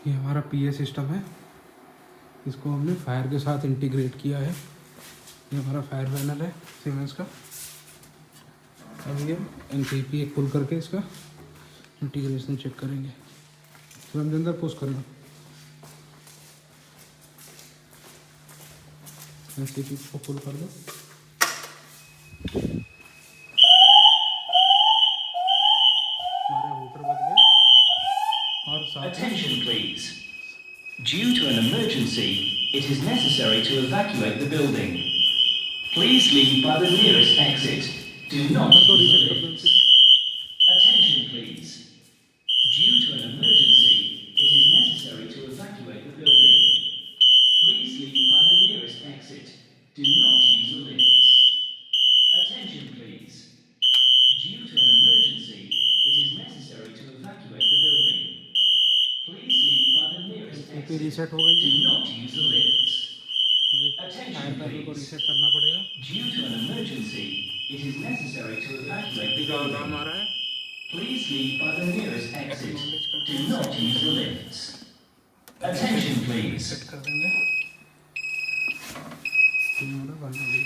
ये हमारा PA system है, इसको हमने फायर के साथ इंटीग्रेट किया है। ये हमारा फायर पैनल है सीमेंस का। अभी हम एनसीपी एक पुल करके इसका इंटीग्रेशन चेक करेंगे। तो हम अंदर पुश करना, एनसीपी को पुल कर दो। हमारे होटर बच गए और साथ Attention please. Due to an emergency, it is necessary to evacuate the building. Please leave by the nearest exit. Do not use the lifts. Attention please. Due to an emergency, it is necessary to evacuate the building. Please leave by the nearest exit. Do not use the lifts. Attention please. Due to an emergency, it is necessary to evacuate the building. Please leave by the nearest exit. Reset हो गई Do not use the lifts. Fire Attention panel को please. Reset करना पड़ेगा। Due to an emergency, it is necessary to evacuate the का नाम building. आ रहा है, Please leave by the nearest exit. Acknowledge करके Do not use the lifts. Attention please. Set कर देंगे। ये हमारा बंद हो गया।